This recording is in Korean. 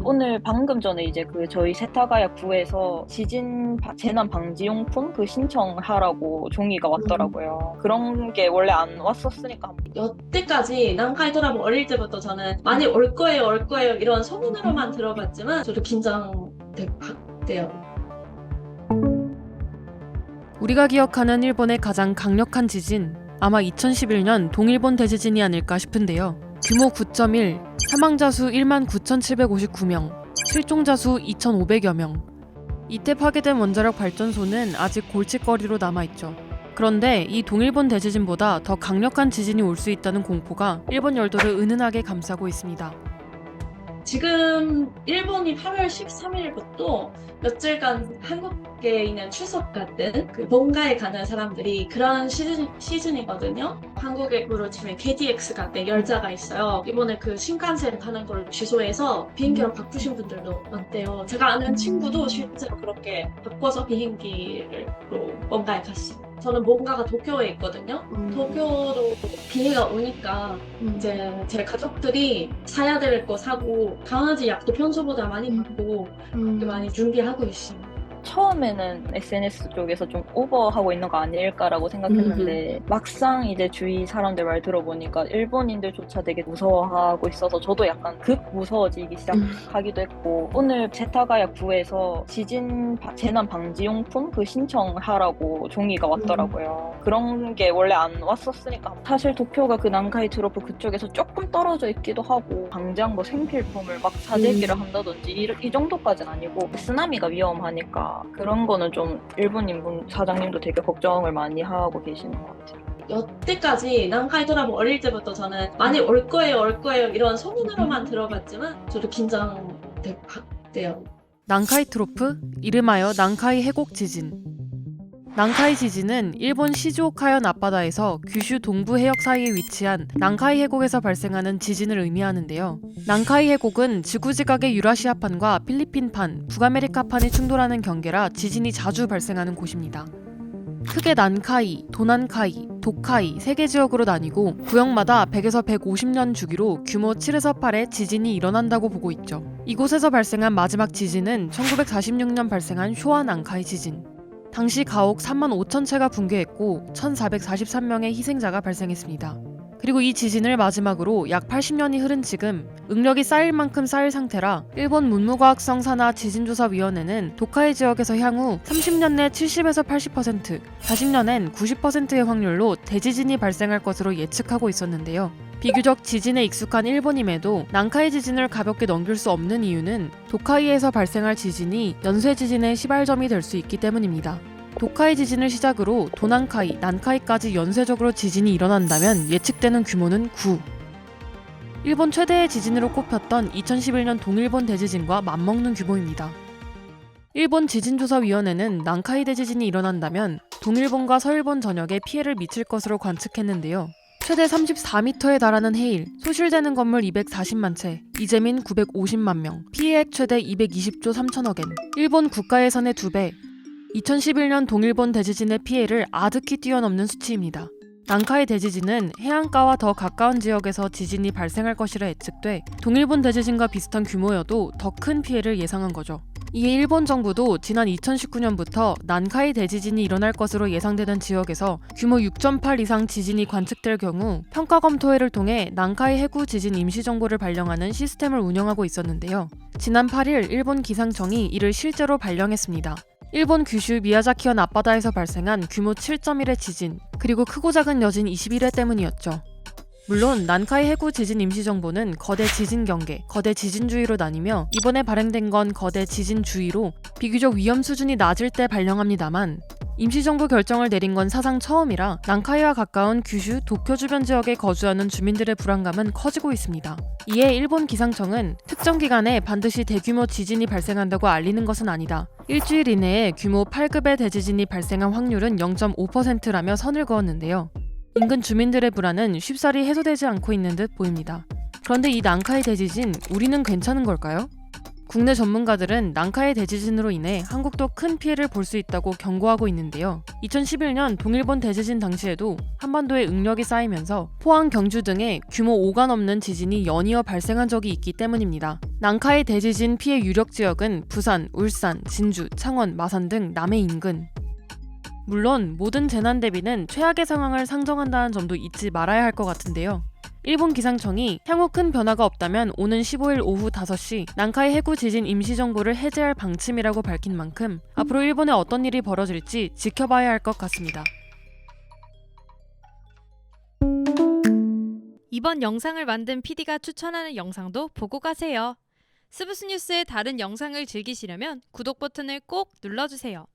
오늘 방금 전에 이제 저희 세타가야 구에서 재난 방지용품 신청하라고 종이가 음, 왔더라고요. 그런 게 원래 안 왔었으니까 여태까지 난카이 드라마 어릴 때부터 저는 많이 올 거예요, 올 거예요 이런 소문으로만 들어봤지만 저도 긴장돼요. 우리가 기억하는 일본의 가장 강력한 지진, 아마 2011년 동일본 대지진이 아닐까 싶은데요. 규모 9.1, 사망자 수 19,759명, 실종자 수 2,500여 명. 이때 파괴된 원자력 발전소는 아직 골칫거리로 남아있죠. 그런데 이 동일본 대지진보다 더 강력한 지진이 올 수 있다는 공포가 일본 열도를 은은하게 감싸고 있습니다. 지금 일본이 8월 13일부터 며칠간 한국에 있는 추석 같은 본가에 가는 사람들이 그런 시즌이거든요. 한국으로 치면 KTX 같은 열차가 있어요. 이번에 신칸센 타는 걸 취소해서 비행기로 바꾸신 분들도 많대요. 제가 아는 친구도 실제로 그렇게 바꿔서 비행기로 본가에 갔어요. 저는 본가가 도쿄에 있거든요. 도쿄도 비가 오니까 이제 제 가족들이 사야 될 거 사고 강아지 약도 평소보다 많이 받고 많이 준비하고 있어요. 처음에는 SNS 쪽에서 좀 오버하고 있는 거 아닐까라고 생각했는데 막상 이제 주위 사람들 말 들어보니까 일본인들조차 되게 무서워하고 있어서 저도 약간 급 무서워지기 시작하기도 했고 오늘 세타가야 구에서 재난 방지용품 신청하라고 종이가 왔더라고요. 그런 게 원래 안 왔었으니까 사실 도쿄가 난카이 드로프 그쪽에서 조금 떨어져 있기도 하고 당장 생필품을 막 사재기를 한다든지 이 정도까지는 아니고 쓰나미가 위험하니까 그런 거는 좀 일본 인분 사장님도 되게 걱정을 많이 하고 계시는 것 같아요. 여태까지 난카이 드라마 어릴 때부터 저는 많이 올 거예요, 올 거예요 이런 소문으로만 들어봤지만 저도 긴장돼요. 난카이 트로프, 이름하여 난카이 해곡 지진. 난카이 지진은 일본 시즈오카현 앞바다에서 규슈 동부 해역 사이에 위치한 난카이 해곡에서 발생하는 지진을 의미하는데요. 난카이 해곡은 지구지각의 유라시아판과 필리핀판, 북아메리카판이 충돌하는 경계라 지진이 자주 발생하는 곳입니다. 크게 난카이, 도난카이, 도카이 3개 지역으로 나뉘고 구역마다 100에서 150년 주기로 규모 7에서 8의 지진이 일어난다고 보고 있죠. 이곳에서 발생한 마지막 지진은 1946년 발생한 쇼와 난카이 지진. 당시 가옥 3만 5천 채가 붕괴했고 1,443명의 희생자가 발생했습니다. 그리고 이 지진을 마지막으로 약 80년이 흐른 지금 응력이 쌓일 만큼 쌓일 상태라 일본 문무과학성 산하 지진조사위원회는 도카이 지역에서 향후 30년 내 70에서 80%, 40년엔 90%의 확률로 대지진이 발생할 것으로 예측하고 있었는데요. 비교적 지진에 익숙한 일본임에도 난카이 지진을 가볍게 넘길 수 없는 이유는 도카이에서 발생할 지진이 연쇄 지진의 시발점이 될 수 있기 때문입니다. 도카이 지진을 시작으로 도난카이, 난카이까지 연쇄적으로 지진이 일어난다면 예측되는 규모는 9. 일본 최대의 지진으로 꼽혔던 2011년 동일본 대지진과 맞먹는 규모입니다. 일본 지진조사위원회는 난카이 대지진이 일어난다면 동일본과 서일본 전역에 피해를 미칠 것으로 관측했는데요. 최대 34m에 달하는 해일, 소실되는 건물 240만 채, 이재민 950만 명, 피해액 최대 220조 3천억 엔, 일본 국가예산의 2배, 2011년 동일본 대지진의 피해를 아득히 뛰어넘는 수치입니다. 난카이 대지진은 해안가와 더 가까운 지역에서 지진이 발생할 것이라 예측돼 동일본 대지진과 비슷한 규모여도 더 큰 피해를 예상한 거죠. 이에 일본 정부도 지난 2019년부터 난카이 대지진이 일어날 것으로 예상되는 지역에서 규모 6.8 이상 지진이 관측될 경우 평가 검토회를 통해 난카이 해구 지진 임시정보를 발령하는 시스템을 운영하고 있었는데요. 지난 8일 일본 기상청이 이를 실제로 발령했습니다. 일본 규슈 미야자키현 앞바다에서 발생한 규모 7.1의 지진, 그리고 크고 작은 여진 21회 때문이었죠. 물론 난카이 해구 지진 임시정보는 거대 지진 경계, 거대 지진주의로 나뉘며 이번에 발행된 건 거대 지진주의로 비교적 위험 수준이 낮을 때 발령합니다만 임시정부 결정을 내린 건 사상 처음이라 난카이와 가까운 규슈, 도쿄 주변 지역에 거주하는 주민들의 불안감은 커지고 있습니다. 이에 일본 기상청은 특정 기간에 반드시 대규모 지진이 발생한다고 알리는 것은 아니다. 일주일 이내에 규모 8급의 대지진이 발생한 확률은 0.5%라며 선을 그었는데요. 인근 주민들의 불안은 쉽사리 해소되지 않고 있는 듯 보입니다. 그런데 이 난카이 대지진, 우리는 괜찮은 걸까요? 국내 전문가들은 난카이 대지진으로 인해 한국도 큰 피해를 볼 수 있다고 경고하고 있는데요. 2011년 동일본 대지진 당시에도 한반도에 응력이 쌓이면서 포항, 경주 등의 규모 5가 넘는 지진이 연이어 발생한 적이 있기 때문입니다. 난카이 대지진 피해 유력 지역은 부산, 울산, 진주, 창원, 마산 등 남해 인근. 물론 모든 재난 대비는 최악의 상황을 상정한다는 점도 잊지 말아야 할 것 같은데요. 일본 기상청이 향후 큰 변화가 없다면 오는 15일 오후 5시 난카이 해구 지진 임시정보를 해제할 방침이라고 밝힌 만큼 앞으로 일본에 어떤 일이 벌어질지 지켜봐야 할 것 같습니다. 이번 영상을 만든 PD가 추천하는 영상도 보고 가세요. 스브스 뉴스의 다른 영상을 즐기시려면 구독 버튼을 꼭 눌러주세요.